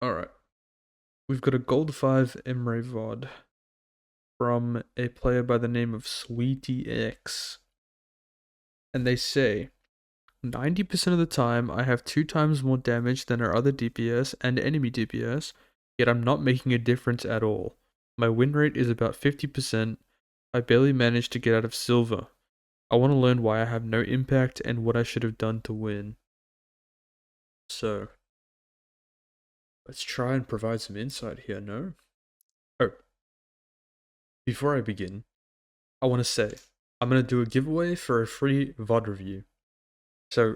Alright. We've got a Gold 5 Emre VOD from a player by the name of Sweetie X. And they say, 90% of the time I have 2 times more damage than our other DPS and enemy DPS, yet I'm not making a difference at all. My win rate is about 50%. I barely managed to get out of silver. I want to learn why I have no impact and what I should have done to win. So, let's try and provide some insight here, no? Oh, before I begin, I want to say, I'm going to do a giveaway for a free VOD review. So,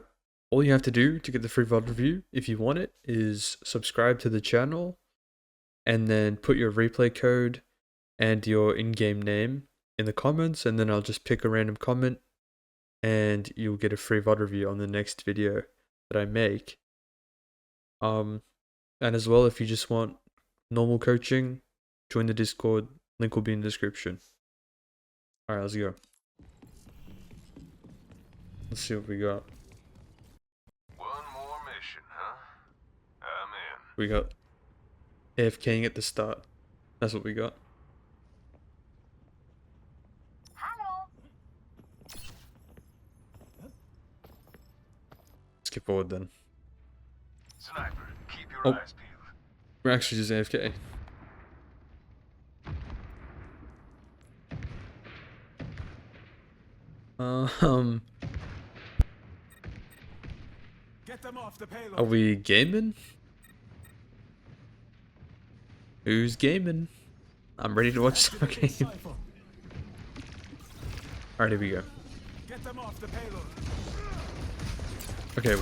all you have to do to get the free VOD review, if you want it, is subscribe to the channel and then put your replay code and your in-game name in the comments, and then I'll just pick a random comment and you'll get a free VOD review on the next video that I make. And as well, if you just want normal coaching, join the Discord, link will be in the description. Alright, let's go. Let's see what we got. One more mission, huh? I'm in. We got AFKing at the start. That's what we got. Hello. Skip forward then. Sniper, keep your eyes peeled. We're actually just AFK. Get them off the payload. Are we gaming? Who's gaming? I'm ready to watch some game. Alright, here we go. Get them off the payload. Okay.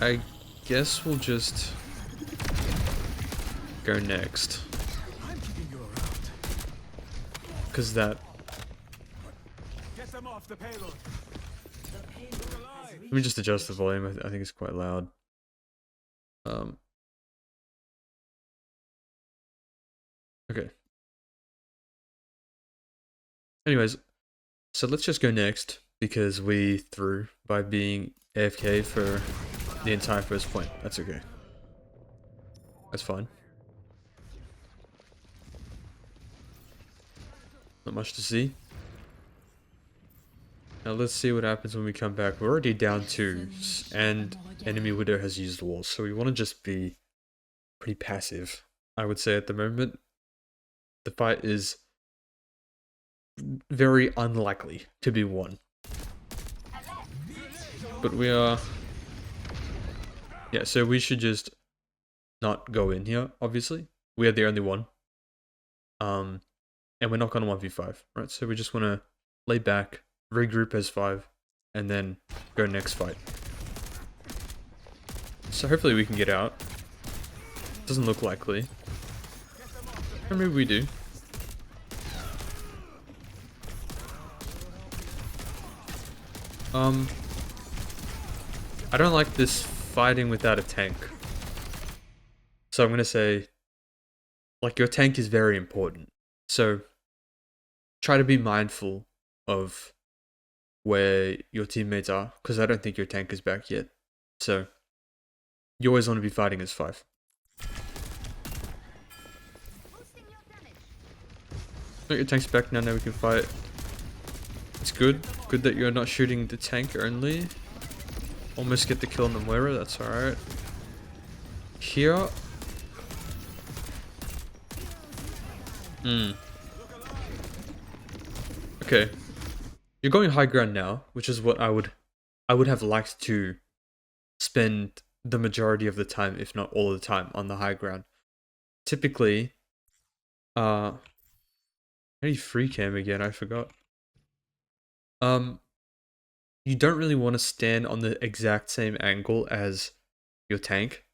I guess we'll just go next. I'm keeping you around. Cause that. Get them off the payload. Let me just adjust the volume. I think it's quite loud. Okay. Anyways, so let's just go next because we threw by being AFK for the entire first point. That's okay. That's fine. Not much to see. Now let's see what happens when we come back. We're already down 2, and enemy Widow has used walls, so we want to just be pretty passive, I would say, at the moment. The fight is very unlikely to be won. But we are... Yeah, so we should just not go in here, obviously. We are the only one. And we're not going to 1v5, right? So we just want to lay back, regroup as 5, and then go next fight. So hopefully we can get out. Doesn't look likely. Or maybe we do. I don't like this fighting without a tank. So I'm gonna say, like, your tank is very important. So try to be mindful of where your teammates are, because I don't think your tank is back yet. So you always want to be fighting as 5. Oh, your tank's back now, we can fight. It's good. Good that you're not shooting the tank only. Almost get the kill on the Moira, that's alright. Here. Okay. You're going high ground now, which is what I would have liked to spend the majority of the time, if not all the time, on the high ground. Typically, how do you free cam again? I forgot. You don't really want to stand on the exact same angle as your tank.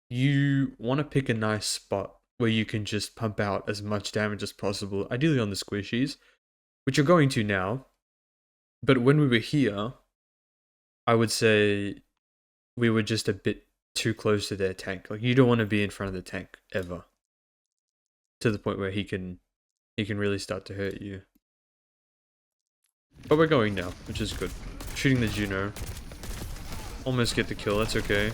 You want to pick a nice spot where you can just pump out as much damage as possible, ideally on the squishies, which you're going to now. But when we were here, I would say we were just a bit too close to their tank. Like, you don't want to be in front of the tank ever, to the point where he can he can really start to hurt you. But we're going now, which is good. Shooting the Juno. Almost get the kill, that's okay.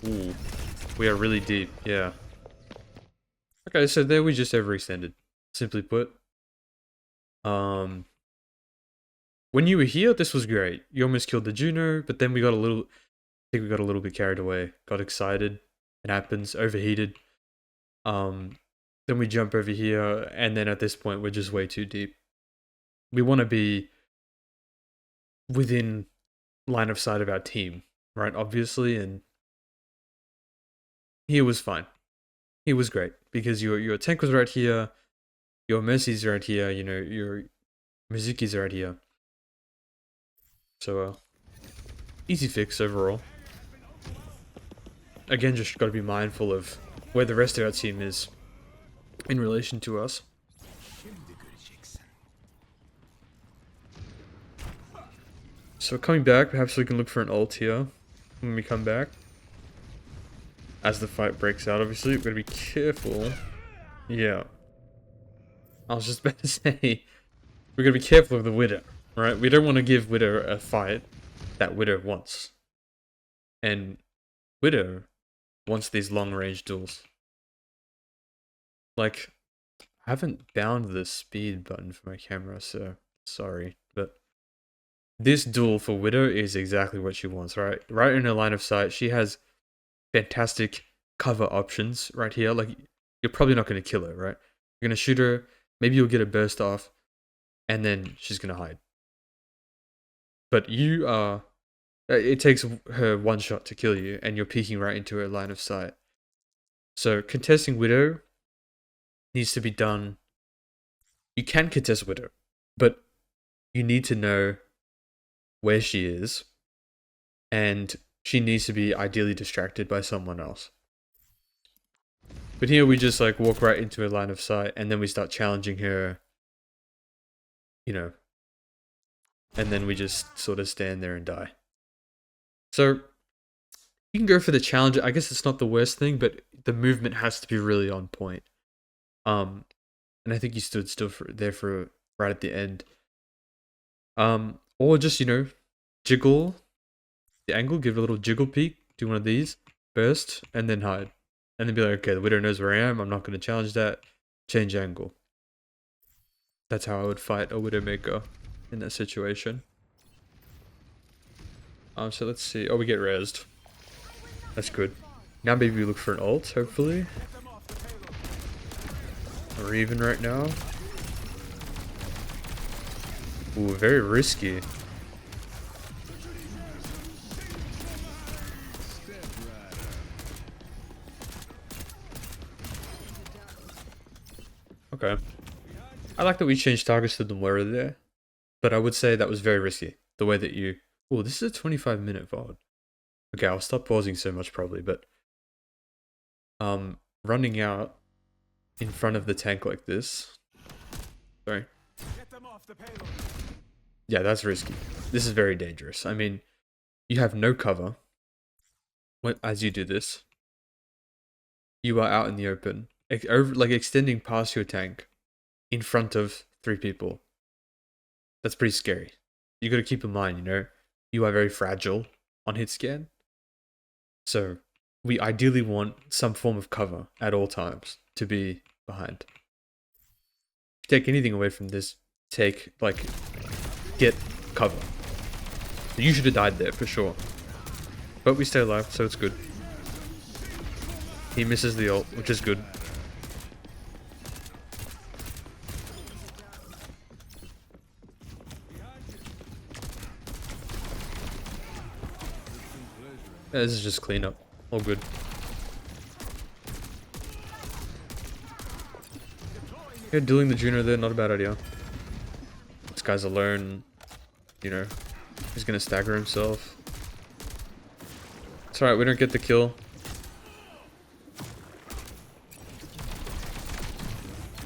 Ooh. We are really deep, yeah. Okay, so there we just overextended. Simply put. When you were here, this was great. You almost killed the Juno, but then we got a little... I think we got a little bit carried away. Got excited. It happens. Overheated. Then we jump over here, and then at this point, we're just way too deep. We want to be within line of sight of our team, right? Obviously, and he was fine. He was great, because your tank was right here, your Mercy's right here, you know, your Mizuki's right here. So, easy fix overall. Again, just gotta be mindful of where the rest of our team is in relation to us. So coming back, perhaps we can look for an ult here when we come back. As the fight breaks out, obviously, we've got to be careful. Yeah. I was just about to say, we're going to be careful of the Widow, right? We don't want to give Widow a fight that Widow wants. And Widow wants these long-range duels. Like, I haven't bound the speed button for my camera, so sorry. But this duel for Widow is exactly what she wants, right? Right in her line of sight, she has fantastic cover options right here. Like, you're probably not going to kill her, right? You're going to shoot her, maybe you'll get a burst off, and then she's going to hide. But you are... It takes her one shot to kill you, and you're peeking right into her line of sight. So, contesting Widow needs to be done... You can contest Widow, but you need to know where she is, and she needs to be ideally distracted by someone else. But here we just like walk right into her line of sight, and then we start challenging her, you know, and then we just sort of stand there and die. So you can go for the challenge. I guess it's not the worst thing, but the movement has to be really on point. And I think you stood still for right at the end. Or just, you know, jiggle the angle, give it a little jiggle peek, do one of these, burst, and then hide. And then be like, okay, the Widow knows where I am, I'm not going to challenge that, change angle. That's how I would fight a Widowmaker in that situation. So let's see. Oh, we get rezzed. That's good. Now maybe we look for an ult, hopefully. Or even right now. Ooh, very risky. Okay. I like that we changed targets to the Moira there. But I would say that was very risky. The way that you... Oh, this is a 25-minute VOD. Okay, I'll stop pausing so much probably, but... running out in front of the tank like this... Sorry. Yeah, that's risky. This is very dangerous. I mean, you have no cover as you do this. You are out in the open, like extending past your tank in front of 3 people. That's pretty scary. You got to keep in mind, you know, you are very fragile on hit scan. So we ideally want some form of cover at all times to be behind. Take anything away from this, get cover. You should have died there for sure. But we stay alive, so it's good. He misses the ult, which is good. Yeah, this is just cleanup. All good. Yeah, dueling the Juno there, not a bad idea. This guy's alone, you know. He's gonna stagger himself. It's alright, we don't get the kill.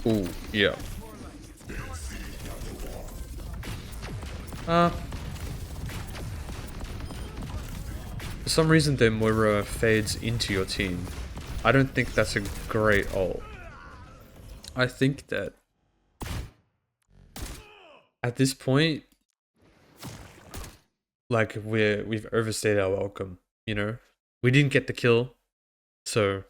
Ooh, yeah. For some reason, their Moira fades into your team. I don't think that's a great ult. I think that at this point, like we've overstayed our welcome, you know? We didn't get the kill, so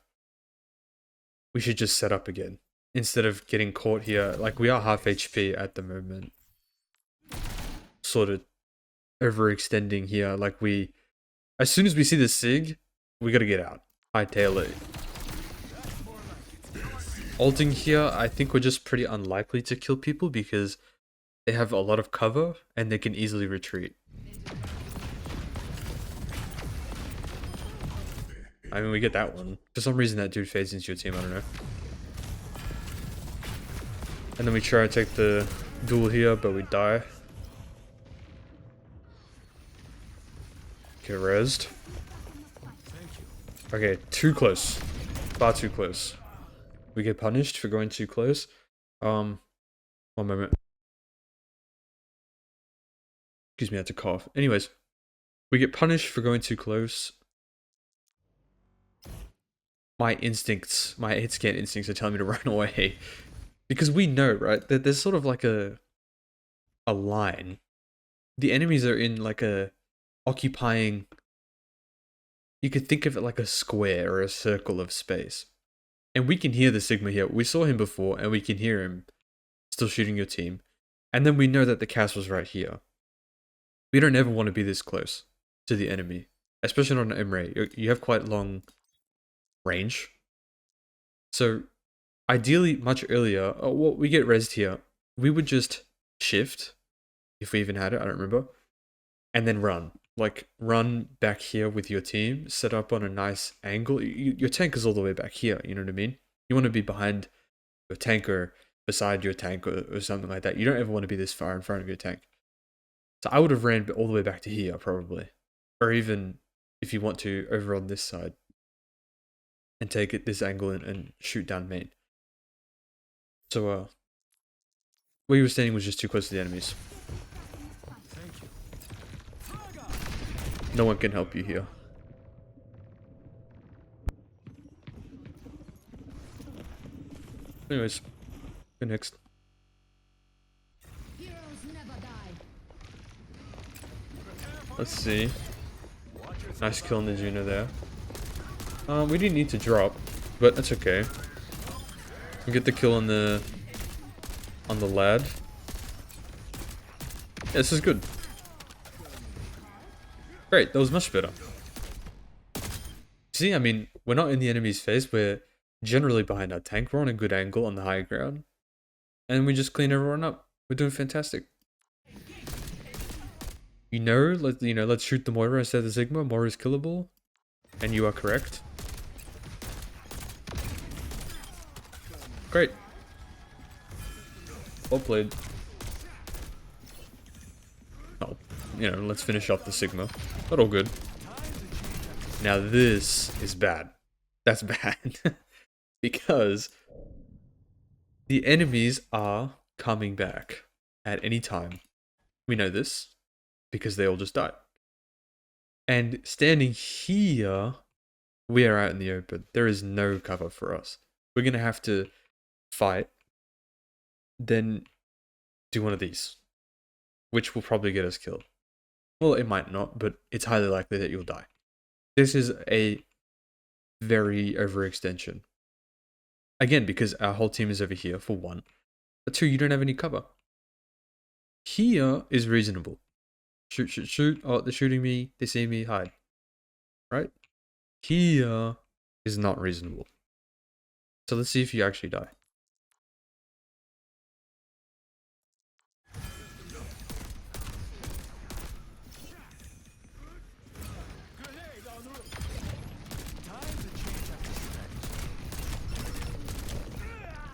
we should just set up again. Instead of getting caught here, like we are half HP at the moment. Sort of overextending here, like as soon as we see the SIG, we gotta get out. Hightail it. Ulting here, I think we're just pretty unlikely to kill people because they have a lot of cover and they can easily retreat. I mean, we get that one. For some reason, that dude fades into your team, I don't know. And then we try to take the duel here, but we die. Get rezzed. Okay, too close. Far too close. We get punished for going too close. One moment. Excuse me, I had to cough. Anyways, we get punished for going too close. My instincts, my hit scan instincts are telling me to run away. Because we know, right, that there's sort of like a line. The enemies are in like a occupying, you could think of it like a square or a circle of space. And we can hear the Sigma here. We saw him before and we can hear him still shooting your team. And then we know that the castle's right here. We don't ever want to be this close to the enemy, especially on an Emre. You have quite long range. So ideally, much earlier, well, we get rezzed here. We would just shift, if we even had it, I don't remember, and then run. Like, run back here with your team, set up on a nice angle. Your tank is all the way back here, you know what I mean? You want to be behind your tank or beside your tank or something like that. You don't ever want to be this far in front of your tank. So I would have ran all the way back to here, probably. Or even, if you want to, over on this side. And take it this angle and shoot down main. So, where you were standing was just too close to the enemies. No one can help you here. Anyways, go next. Let's see. Nice kill on the Juno there. We didn't need to drop, but that's okay. We get the kill on the lad. Yeah, this is good. Great, that was much better. See, I mean, we're not in the enemy's face. We're generally behind our tank. We're on a good angle on the high ground, and we just clean everyone up. We're doing fantastic. Let's shoot the Moira instead of the Sigma. Moira is killable, and you are correct. Great. Well played. Oh, let's finish off the Sigma. But all good. Now this is bad. That's bad. Because the enemies are coming back at any time. We know this because they all just died. And standing here, we are out in the open. There is no cover for us. We're going to have to fight, then do one of these, which will probably get us killed. Well, it might not, but it's highly likely that you'll die. This is a very overextension. Again, because our whole team is over here, for one. But two, you don't have any cover. Here is reasonable. Shoot, shoot, shoot. Oh, they're shooting me. They see me. Hide. Right? Here is not reasonable. So let's see if you actually die.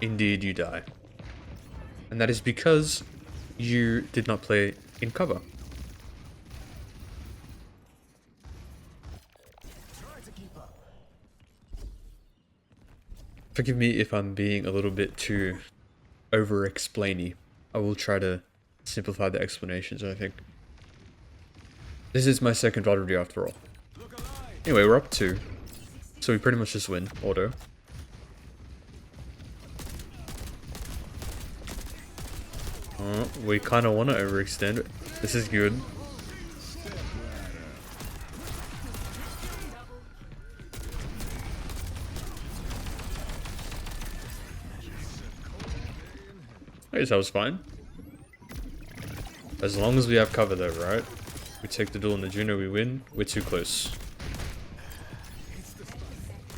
Indeed, you die. And that is because you did not play in cover. Forgive me if I'm being a little bit too over-explainy. I will try to simplify the explanations, I think. This is my second VOD review after all. Anyway, we're up 2. So we pretty much just win, auto. We kind of want to overextend. This is good. I guess that was fine. As long as we have cover though, right? We take the duel in the Juno, we win. We're too close.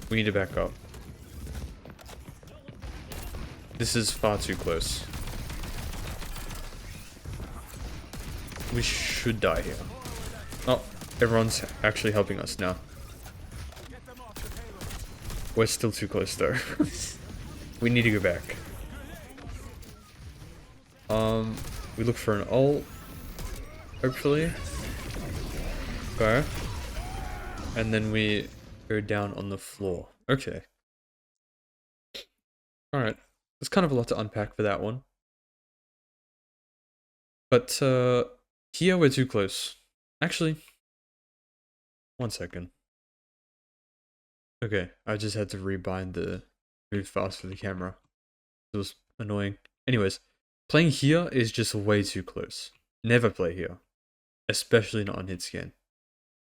We need to back up. This is far too close. We should die here. Oh, everyone's actually helping us now. We're still too close though. We need to go back. We look for an ult. Hopefully. Okay. And then we go down on the floor. Okay. Alright. There's kind of a lot to unpack for that one. But, here we're too close. Actually, one second. Okay, I just had to rebind the move fast for the camera. It was annoying. Anyways, playing here is just way too close. Never play here. Especially not on hit scan.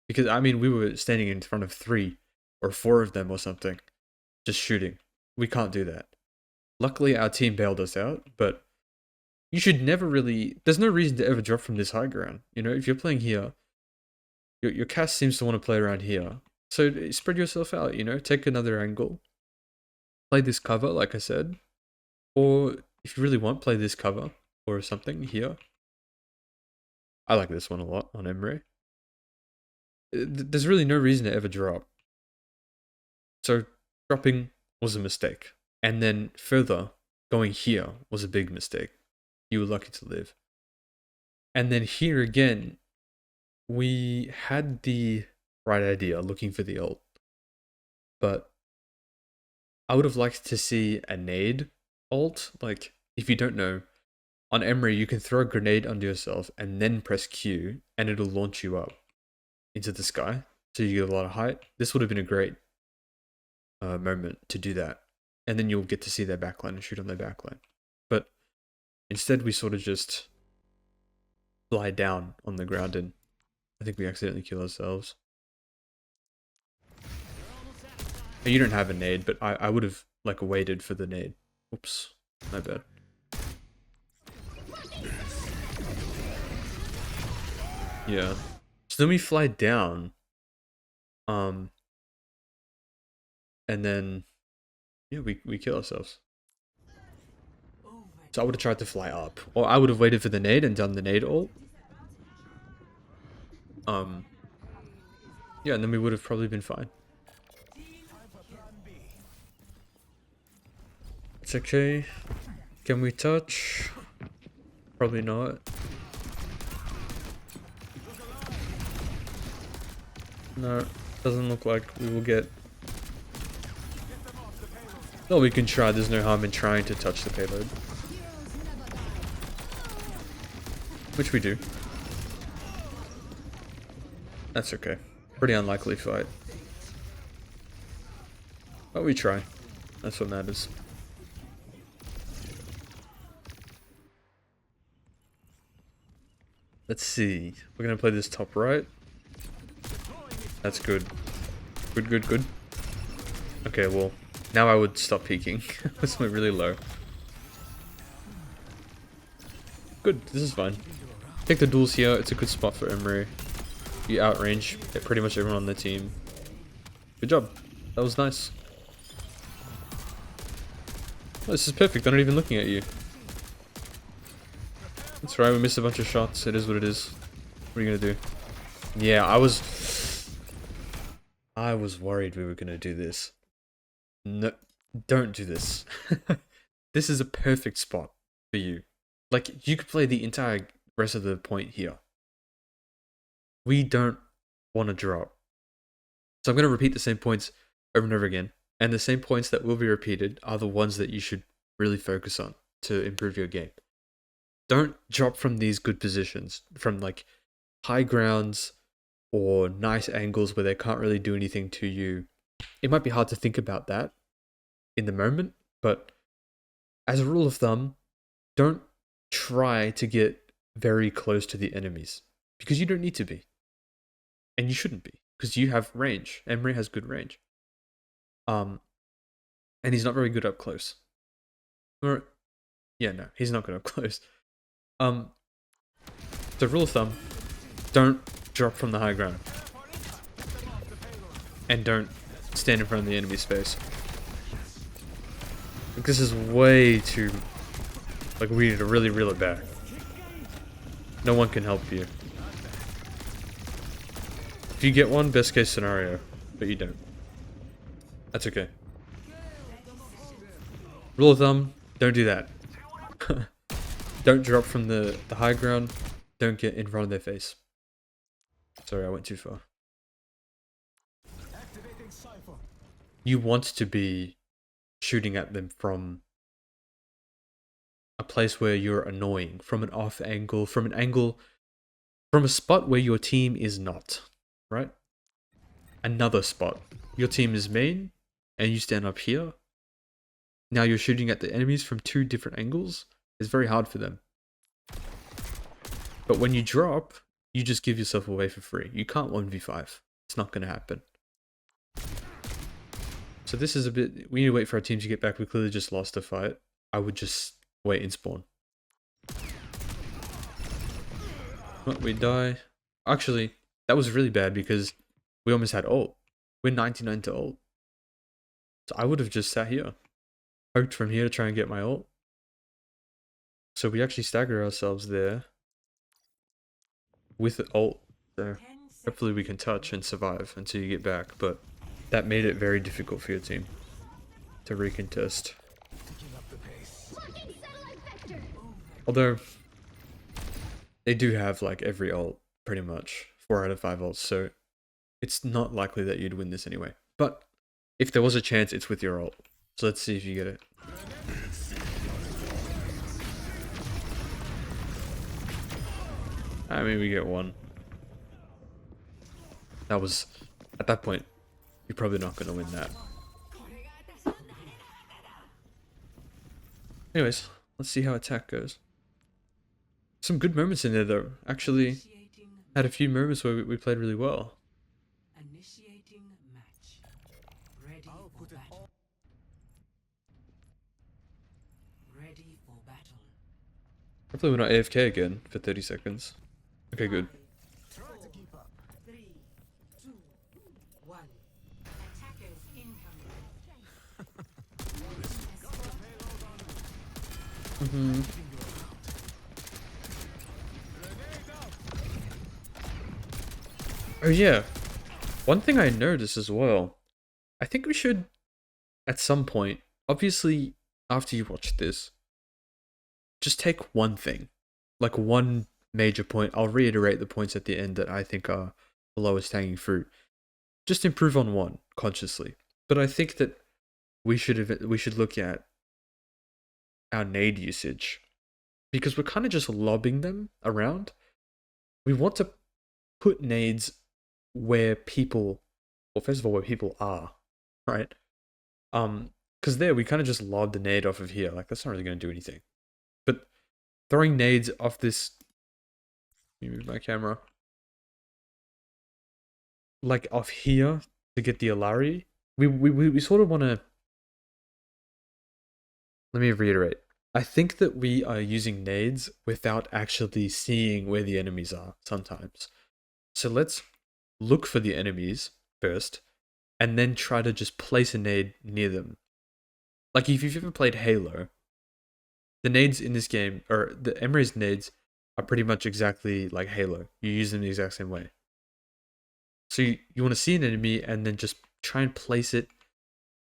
Because, I mean, we were standing in front of 3 or 4 of them or something. Just shooting. We can't do that. Luckily, our team bailed us out, but you should never really... There's no reason to ever drop from this high ground. You know, if you're playing here, your cast seems to want to play around here. So spread yourself out, you know, take another angle. Play this cover, like I said. Or if you really want, play this cover or something here. I like this one a lot on Emre. There's really no reason to ever drop. So dropping was a mistake. And then further, going here was a big mistake. You were lucky to live. And then here again, we had the right idea looking for the ult. But I would have liked to see a nade ult. Like, if you don't know, on Emery, you can throw a grenade onto yourself and then press Q and it'll launch you up into the sky. So you get a lot of height. This would have been a great moment to do that. And then you'll get to see their backline and shoot on their backline. But instead, we sort of just fly down on the ground and I think we accidentally kill ourselves. You don't have a nade, but I would have like waited for the nade. Oops, my bad. Yeah. So then we fly down. And then yeah, we kill ourselves. So I would have tried to fly up. Or I would have waited for the nade and done the nade ult. Yeah, and then we would have probably been fine. It's okay. Can we touch? Probably not. No, doesn't look like we will get... No, we can try. There's no harm in trying to touch the payload. Which we do. That's okay. Pretty unlikely fight. But we try. That's what matters. Let's see. We're gonna play this top right. That's good. Good, good, good. Okay, well, now I would stop peeking. This went really low. Good, this is fine. Take the duels here. It's a good spot for Emery. You outrange pretty much everyone on the team. Good job. That was nice. Oh, this is perfect. I'm not even looking at you. That's right, we missed a bunch of shots. It is what it is. What are you gonna do? Yeah, I was worried we were gonna do this. No, don't do this. This is a perfect spot for you. Like, you could play the entire rest of the point here. We don't want to drop. So I'm going to repeat the same points over and over again. And the same points that will be repeated are the ones that you should really focus on to improve your game. Don't drop from these good positions, from like high grounds or nice angles where they can't really do anything to you. It might be hard to think about that in the moment, but as a rule of thumb, don't try to get very close to the enemies because you don't need to be, and you shouldn't be because you have range. Emery has good range. And he's not very good up close. Or, yeah, no, he's not good up close. So rule of thumb, don't drop from the high ground, and don't stand in front of the enemy's face. Like, this is way too. Like, we need to really reel it back. No one can help you. If you get one, best case scenario, but you don't. That's okay. Rule of thumb, don't do that. Don't drop from the high ground. Don't get in front of their face. Sorry, I went too far. You want to be shooting at them from a place where you're annoying, from an off angle, from a spot where your team is not, right? Another spot. Your team is main, and you stand up here. Now you're shooting at the enemies from two different angles. It's very hard for them. But when you drop, you just give yourself away for free. You can't 1v5. It's not going to happen. So this is a bit... We need to wait for our team to get back. We clearly just lost a fight. I would just wait and spawn. Oh, we die. Actually, that was really bad because we almost had ult. We're 99 to ult. So I would have just sat here. Hoped from here to try and get my ult. So we actually stagger ourselves there. With the ult. So hopefully we can touch and survive until you get back. But that made it very difficult for your team to recontest. Although they do have like every ult pretty much. 4 out of 5 ults. So it's not likely that you'd win this anyway. But if there was a chance, it's with your ult. So let's see if you get it. I mean, we get one. That was... At that point, you're probably not going to win that. Anyways, let's see how attack goes. Some good moments in there, though. Actually, had a few moments where we played really well. Initiating match. Ready for battle. Ready for battle. Hopefully we're not AFK again for 30 seconds. Okay, good. 3, 2, 1. Attackers incoming. Oh yeah, one thing I noticed as well, I think we should, at some point, obviously after you watch this, just take one thing, like one major point. I'll reiterate the points at the end that I think are the lowest hanging fruit. Just improve on one consciously. But I think that we should look at our nade usage, because we're kind of just lobbing them around. We want to put nades where people, well, first of all, where people are, right? Because there we kind of just lobbed the nade off of here. Like, that's not really going to do anything. But throwing nades off this, let me move my camera, like off here to get the Alari, we sort of want to. Let me reiterate. I think that we are using nades without actually seeing where the enemies are sometimes. So let's look for the enemies first, and then try to just place a nade near them. Like if you've ever played Halo, the nades in this game, or the Emery's nades, are pretty much exactly like Halo. You use them the exact same way. So you want to see an enemy and then just try and place it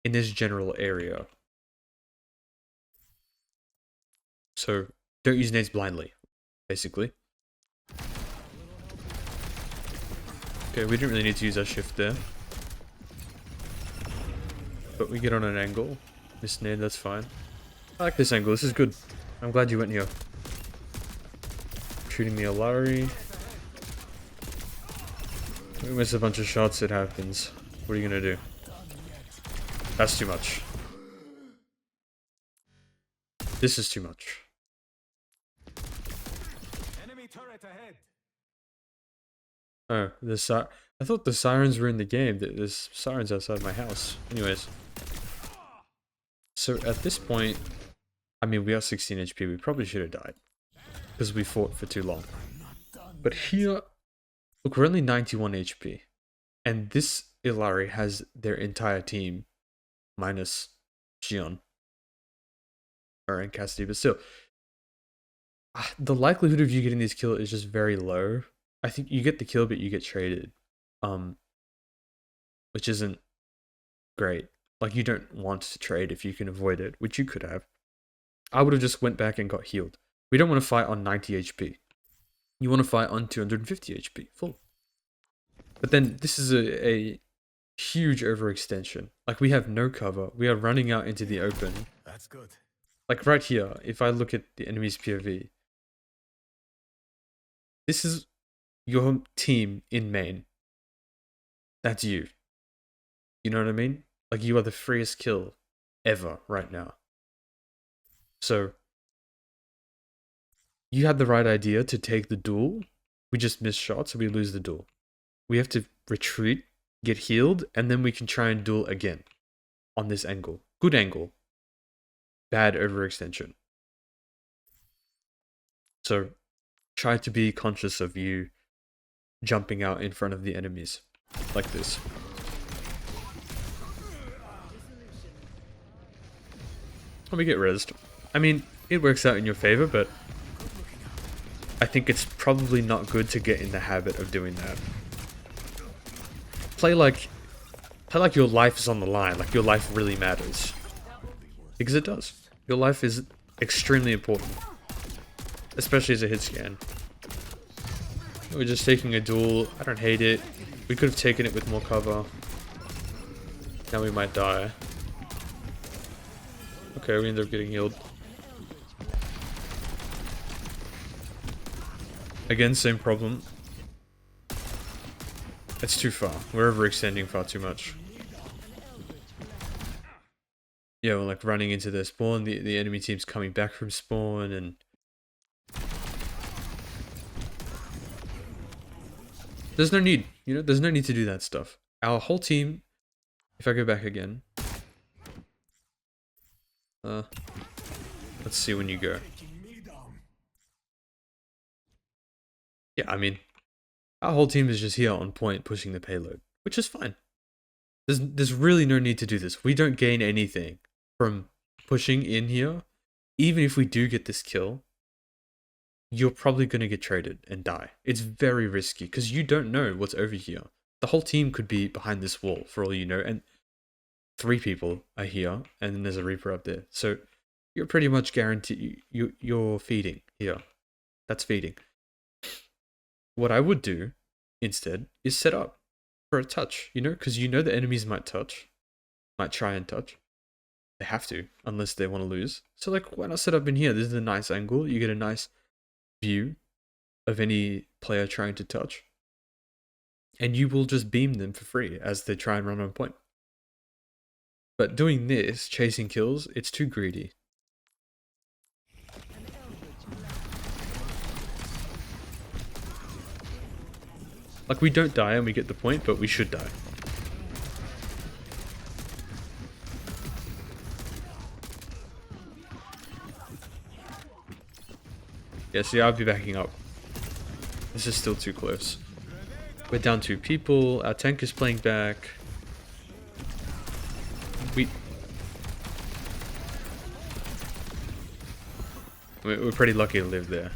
in this general area. So don't use nades blindly, basically. Okay, we didn't really need to use our shift there. But we get on an angle. Miss nade, that's fine. I like this angle, this is good. I'm glad you went here. Shooting the Alari. We miss a bunch of shots, it happens. What are you gonna do? That's too much. This is too much. ahead. Oh, I thought the sirens were in the game. There's sirens outside my house. Anyways. So at this point, I mean, we are 16 HP. We probably should have died. Because we fought for too long. But here, look, we're only 91 HP. And this Illari has their entire team. Minus Xion. Or in Cassidy, but still. The likelihood of you getting this kill is just very low. I think you get the kill, but you get traded. Which isn't great. Like, you don't want to trade if you can avoid it, which you could have. I would have just went back and got healed. We don't want to fight on 90 HP. You want to fight on 250 HP, full. But then, this is a huge overextension. Like, we have no cover. We are running out into the open. That's good. Like, right here, if I look at the enemy's POV, this is your team in main. That's you. You know what I mean? Like, you are the freest kill ever right now. So, you had the right idea to take the duel. We just missed shots, so we lose the duel. We have to retreat, get healed, and then we can try and duel again. On this angle. Good angle. Bad overextension. So, try to be conscious of you jumping out in front of the enemies. Like this. Let me get rezzed. I mean, it works out in your favor, but I think it's probably not good to get in the habit of doing that. Play like your life is on the line, like your life really matters. Because it does. Your life is extremely important. Especially as a hit scan. We're just taking a duel. I don't hate it. We could have taken it with more cover. Now we might die. Okay, we ended up getting healed. Again, same problem. It's too far. We're overextending far too much. Yeah, we're like running into their spawn. The enemy team's coming back from spawn and... There's no need, you know, there's no need to do that stuff. Our whole team, if I go back again. Let's see when you go. Yeah, I mean, our whole team is just here on point pushing the payload, which is fine. There's really no need to do this. We don't gain anything from pushing in here. Even if we do get this kill, you're probably going to get traded and die. It's very risky because you don't know what's over here. The whole team could be behind this wall for all you know, and 3 people are here, and then there's a Reaper up there. So you're pretty much guaranteed you're feeding here. That's feeding. What I would do instead is set up for a touch, you know, because you know the enemies might try and touch. They have to, unless they want to lose. So like, why not set up in here? This is a nice angle. You get a nice view of any player trying to touch. And you will just beam them for free as they try and run on point. But doing this, chasing kills, it's too greedy. Like, we don't die and we get the point, but we should die. Yeah, see, I'll be backing up. This is still too close. We're down 2 people. Our tank is playing back. We're pretty lucky to live there.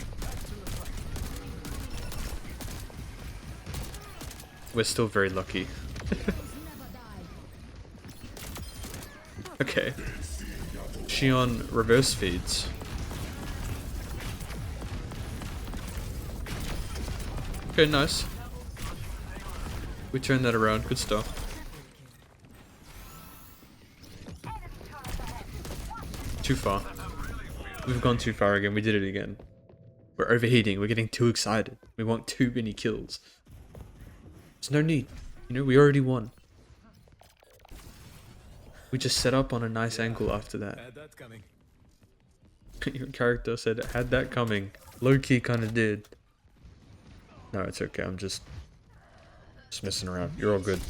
We're still very lucky. Okay. Xion reverse feeds. Okay, nice. We turned that around. Good stuff. Too far. We've gone too far again. We did it again. We're overheating. We're getting too excited. We want too many kills. There's no need. You know, we already won. We just set up on a nice angle after that. Had that coming. Your character said it had that coming. Low-key kind of did. No, it's okay. I'm just messing around. You're all good.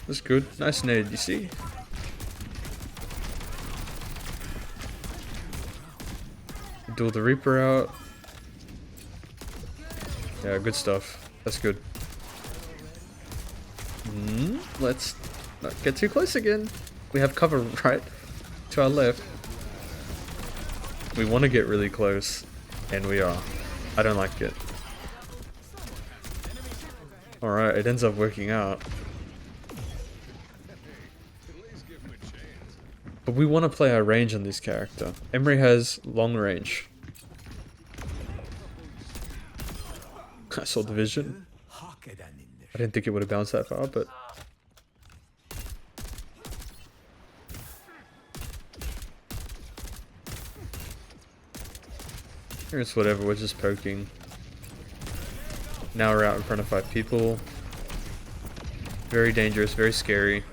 That's good. Nice nade, you see? Duel the Reaper out. Yeah, good stuff. That's good. Let's not get too close again. We have cover right to our left. We want to get really close, and we are. I don't like it. Alright, it ends up working out. But we want to play our range on this character. Emery has long range. I saw the vision. I didn't think it would have bounced that far, but... It's whatever, we're just poking. Now we're out in front of 5 people. Very dangerous, very scary.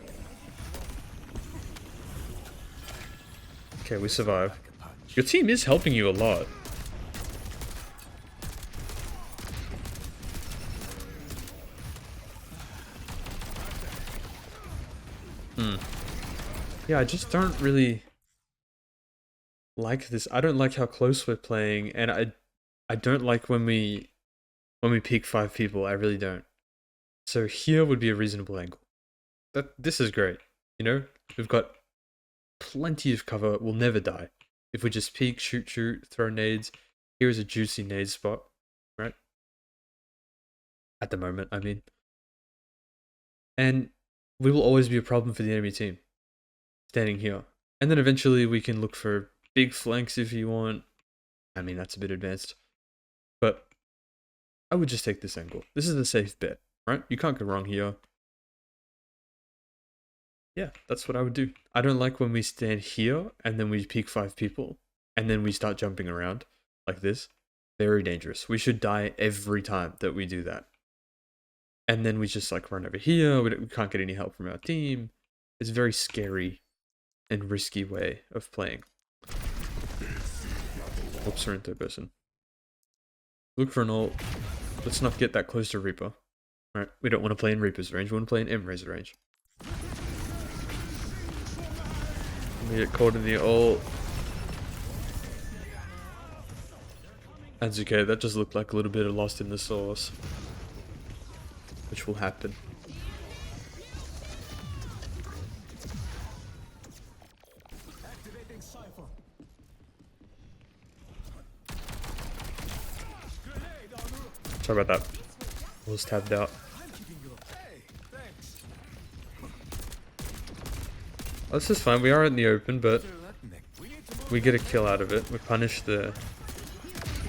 Okay, we survive. Your team is helping you a lot. Yeah, I just don't really like this. I don't like how close we're playing, and I don't like when we peak 5 people. I really don't. So here would be a reasonable angle. This is great. You know, we've got plenty of cover. We'll never die if we just peek, shoot, throw nades. Here's a juicy nade spot, right? At the moment, I mean. And we will always be a problem for the enemy team. Standing here. And then eventually we can look for big flanks if you want. I mean, that's a bit advanced. But I would just take this angle. This is the safe bet, right? You can't go wrong here. Yeah, that's what I would do. I don't like when we stand here and then we peek 5 people and then we start jumping around like this. Very dangerous. We should die every time that we do that. And then we just like run over here. We can't get any help from our team. It's a very scary and risky way of playing. Oops, Sorrento person. Look for an ult. Let's not get that close to Reaper. Alright, we don't want to play in Reaper's range. We want to play in Emre's range. We get caught in the ult. That's okay, that just looked like a little bit of lost in the sauce. Which will happen. Sorry about that. I was tabbed out. Oh, this is fine. We are in the open, but we get a kill out of it. We punish the...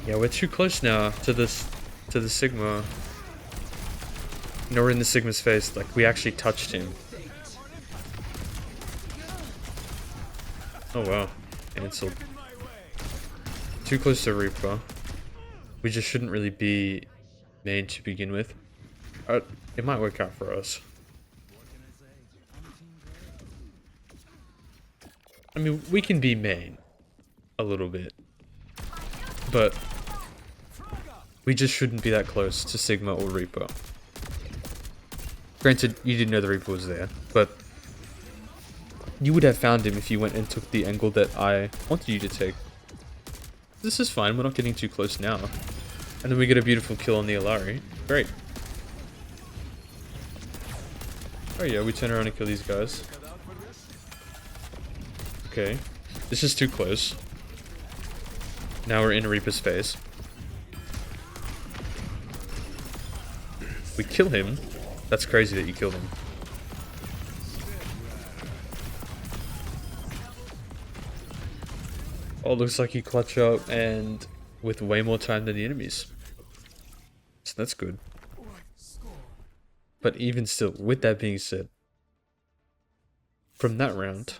Yeah, we're too close now to this, to the Sigma. You know, we're in the Sigma's face. Like, we actually touched him. Oh wow. Cancelled. Too close to Reaper. We just shouldn't really be main to begin with. It might work out for us. I mean, we can be main a little bit, but we just shouldn't be that close to Sigma or Reaper. Granted, you didn't know the Reaper was there, but you would have found him if you went and took the angle that I wanted you to take. This is fine, we're not getting too close now. And then we get a beautiful kill on the Alari. Great. Oh yeah, we turn around and kill these guys. Okay. This is too close. Now we're in Reaper's face. We kill him. That's crazy that you killed him. Oh, looks like you clutch up and with way more time than the enemies. So that's good. But even still, with that being said, from that round,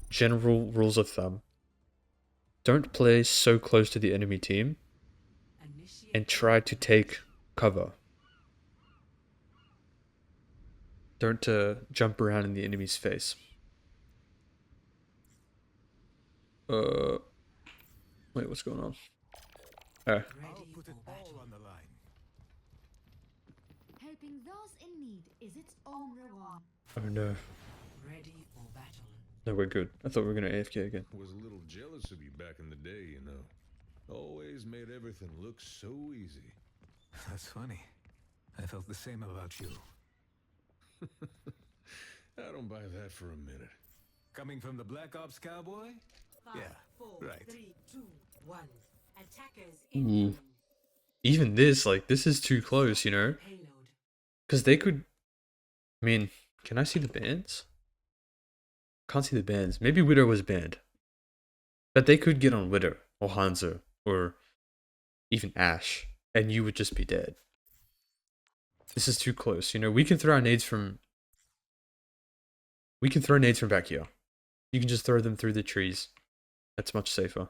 general rules of thumb, don't play so close to the enemy team and try to take cover. Don't jump around in the enemy's face. Wait, what's going on? Oh, I'll Ready put for it all battle. on the line. Helping those in need is its own reward. oh no. Ready for battle. No, we're good. I thought we were gonna AFK again. Was a little jealous of you back in the day, you know. Always made everything look so easy. That's funny. I felt the same about you. I don't buy that for a minute. Coming from the Black Ops cowboy? Five, Yeah, four, right. 3, 2, 1. Attackers Ooh. incoming. Even this, like, this is too close, you know? Payload. Because they could... I mean, can I see the bands? Can't see the bands. Maybe Widow was banned. But they could get on Widow, or Hanzo, or even Ashe, and you would just be dead. This is too close, you know? We can throw our nades from... We can throw nades from back here. You can just throw them through the trees. That's much safer.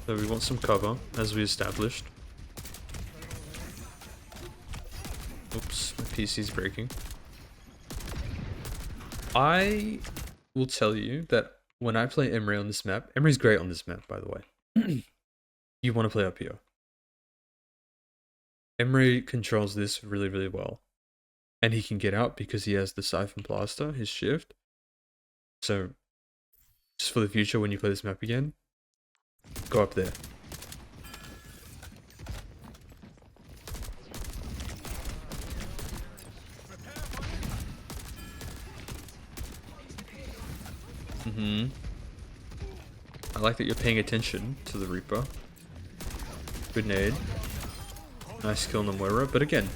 So we want some cover, as we established. Oops, my PC's breaking. I will tell you that when I play Emery on this map, Emery's great on this map, by the way. You want to play up here. Emery controls this really, really well. And he can get out because he has the Siphon Blaster, his shift. So, just for the future, when you play this map again, go up there. I like that you're paying attention to the Reaper. Good nade. Nice kill on the Moira, but again,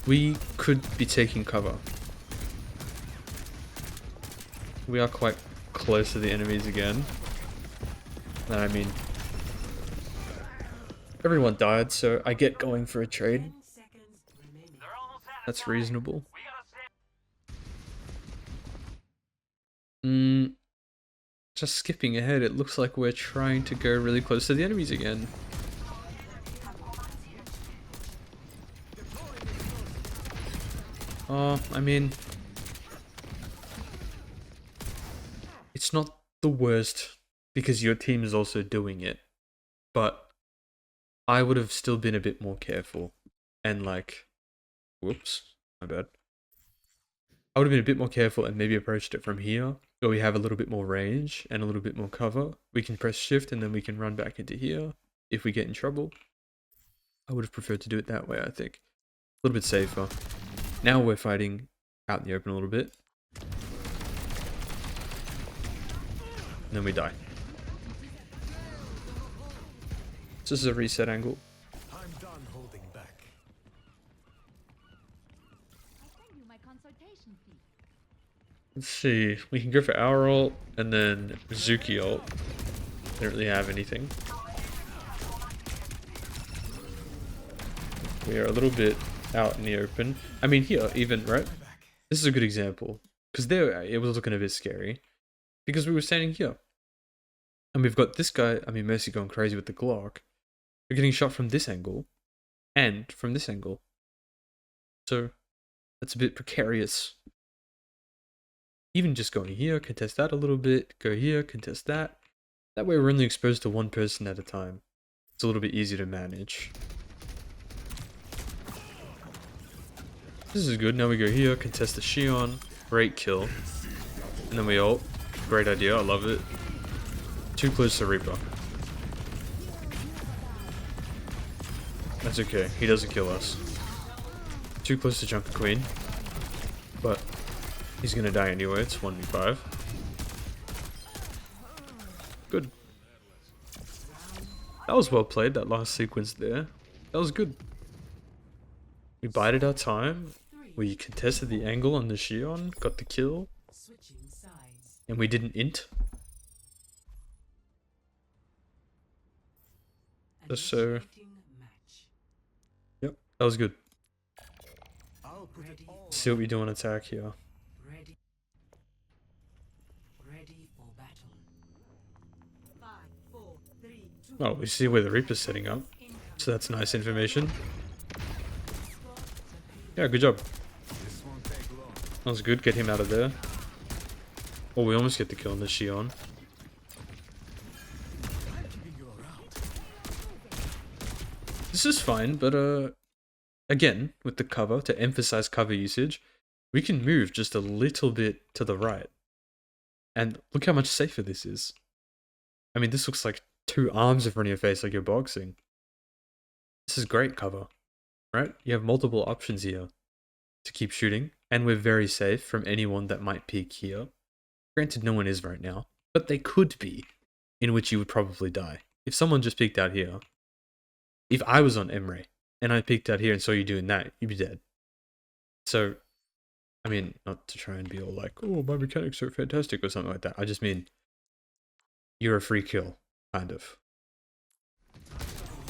we could be taking cover. We are quite close to the enemies again. And I mean, everyone died, so I get going for a trade. 10 seconds remaining. That's reasonable. Just skipping ahead, it looks like we're trying to go really close to the enemies again. Oh, I mean, it's not the worst because your team is also doing it, but I would have still been a bit more careful and like, whoops, my bad. I would have been a bit more careful and maybe approached it from here, where we have a little bit more range and a little bit more cover. We can press shift and then we can run back into here if we get in trouble. I would have preferred to do it that way, I think. A little bit safer. Now we're fighting out in the open a little bit. And then we die. So this is a reset angle. I'm done holding back. I send you my consultation fee. Let's see. We can go for our ult and then Zuki ult. They don't really have anything. We are a little bit out in the open. I mean, here, even, right? This is a good example. Because there, it was looking a bit scary. Because we were standing here. And we've got this guy, I mean, Mercy going crazy with the Glock. We're getting shot from this angle. And from this angle. So, that's a bit precarious. Even just going here, contest that a little bit. Go here, contest that. That way we're only exposed to one person at a time. It's a little bit easier to manage. This is good. Now we go here, contest the Shion. Great kill. And then we ult. Great idea. I love it. Too close to Reaper. That's okay. He doesn't kill us. Too close to Junker Queen. But he's gonna die anyway. It's 1v5. Good. That was well played, that last sequence there. That was good. We bided our time. We contested the angle on the Shion, got the kill, Switching sides. and we didn't int. So, Initiating match. yep, that was good. I'll put it all See what we do on attack here. Ready. Ready for battle. 5, 4, 3, 2. Oh, we see where the Reaper's setting up, so that's nice information. Yeah, good job. This won't take long. That was good, get him out of there. Oh, we almost get the kill on the Shion. This is fine, but again, with the cover, to emphasize cover usage, we can move just a little bit to the right. And look how much safer this is. I mean, this looks like 2 arms in front of your face like you're boxing. This is great cover, right? You have multiple options here to keep shooting, and we're very safe from anyone that might peek here. Granted, no one is right now, but they could be, in which you would probably die. If someone just peeked out here, if I was on Emre, and I peeked out here and saw you doing that, you'd be dead. So, I mean, not to try and be all like, oh, my mechanics are fantastic or something like that. I just mean, you're a free kill, kind of.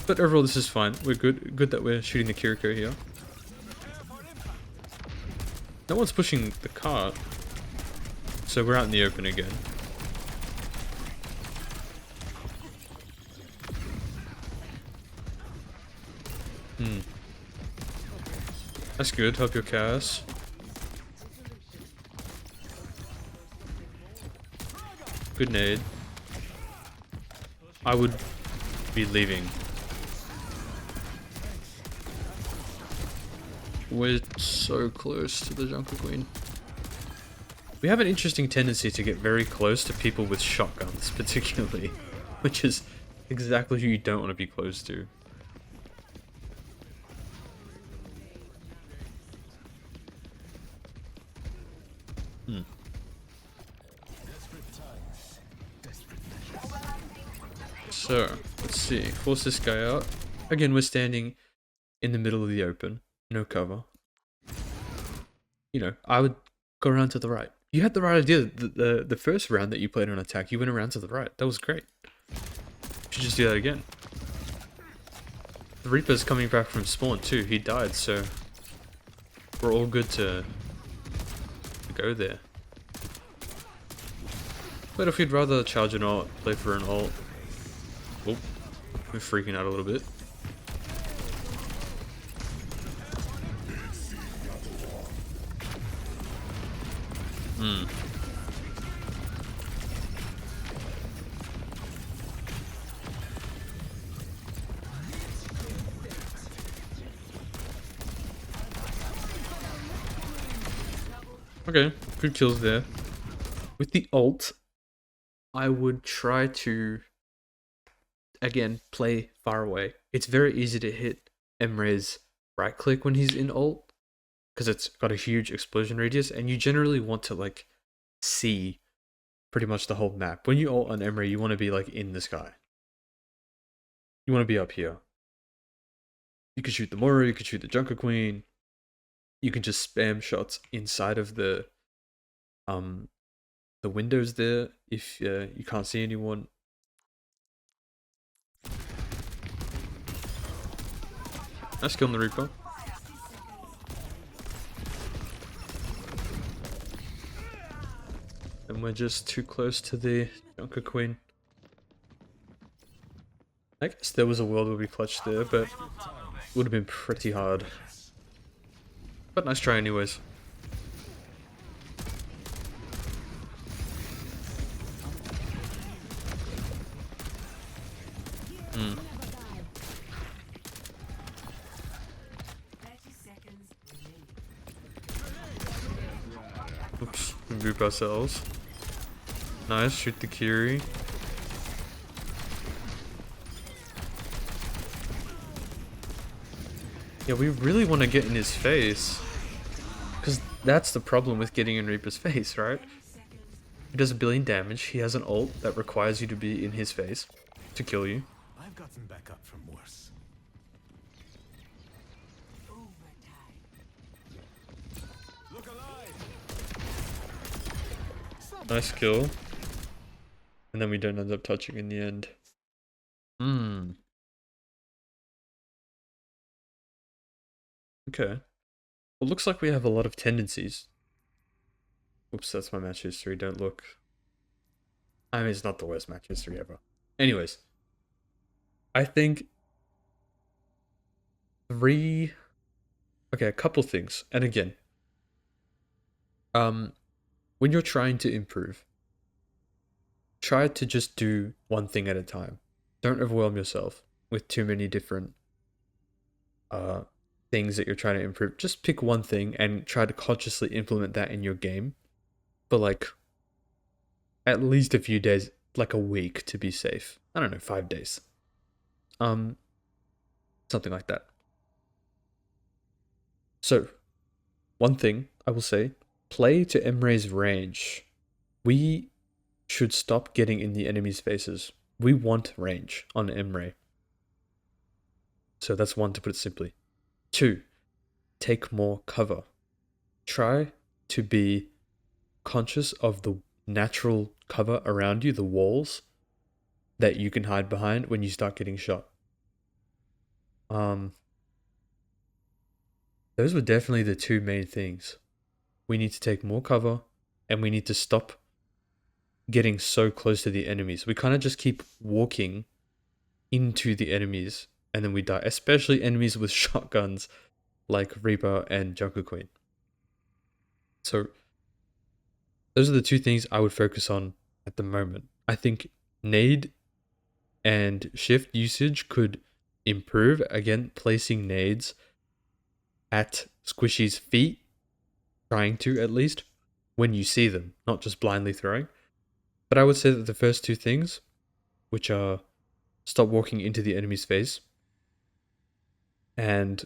But overall, this is fine. We're good. Good that we're shooting the Kiriko here. No one's pushing the cart, so we're out in the open again. That's good. Help your chaos. Good nade. I would be leaving. We're so close to the Junker Queen. We have an interesting tendency to get very close to people with shotguns, particularly, which is exactly who you don't want to be close to. So, let's see. Force this guy out. Again, we're standing in the middle of the open. No cover. You know, I would go around to the right. You had the right idea. The first round that you played on attack, you went around to the right. That was great. You should just do that again. The Reaper's coming back from spawn too. He died, so we're all good to go there. But if you'd rather charge an ult, play for an ult. Oh, we're freaking out a little bit. Okay, good kills there. With the ult, I would try to, again, play far away. It's very easy to hit Emre's right click when he's in ult, because it's got a huge explosion radius, and you generally want to like see pretty much the whole map. When you ult on Emre, you want to be like in the sky. You want to be up here. You can shoot the Mora, you can shoot the Junker Queen. You can just spam shots inside of the windows there if you can't see anyone. Nice kill on the Reaper. And we're just too close to the Junker Queen. I guess there was a world where we clutched there, but it would have been pretty hard. But nice try anyways. Oops, we group ourselves. Nice, shoot the Kiri. Yeah, we really want to get in his face. Because that's the problem with getting in Reaper's face, right? He does 1 billion damage, he has an ult that requires you to be in his face to kill you. I've gotten back up from worse. Look alive. Nice kill. And then we don't end up touching in the end. Okay. Well, looks like we have a lot of tendencies. Oops, that's my match history, don't look. I mean, it's not the worst match history ever. Anyways. I think okay, a couple things. And again, when you're trying to improve, try to just do one thing at a time. Don't overwhelm yourself with too many different uh things that you're trying to improve. Just pick one thing and try to consciously implement that in your game for like at least a few days, like a week to be safe. I don't know, 5 days. Um, Something like that. So, one thing I will say, play to Emre's range. We should stop getting in the enemy's faces. We want range on Emre. So that's one, to put it simply. Two, take more cover. Try to be conscious of the natural cover around you, the walls that you can hide behind when you start getting shot. Um, those were definitely the two main things. We need to take more cover and we need to stop getting so close to the enemies. We kind of just keep walking into the enemies and then we die, especially enemies with shotguns like Reaper and Junker Queen. So those are the two things I would focus on at the moment. I think nade and shift usage could improve. Again, placing nades at Squishy's feet, trying to at least, when you see them, not just blindly throwing. But I would say that the first two things, which are stop walking into the enemy's face and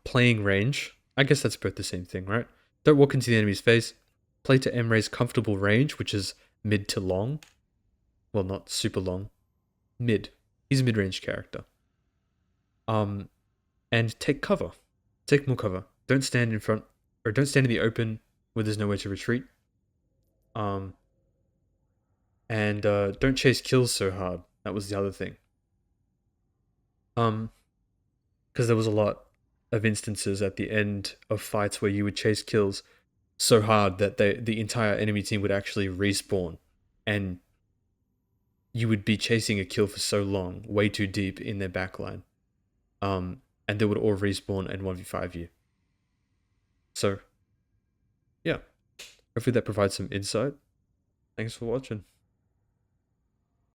playing range, I guess that's both the same thing, right? Don't walk into the enemy's face. Play to Emre's comfortable range, which is mid to long. Well, not super long. Mid. He's a mid-range character. And take cover. Take more cover. Don't stand in front, or don't stand in the open where there's nowhere to retreat. And don't chase kills so hard. That was the other thing. Because there was a lot of instances at the end of fights where you would chase kills so hard that the entire enemy team would actually respawn, and you would be chasing a kill for so long, way too deep in their backline. And they would all respawn and 1v5 you. So, yeah. Hopefully that provides some insight. Thanks for watching.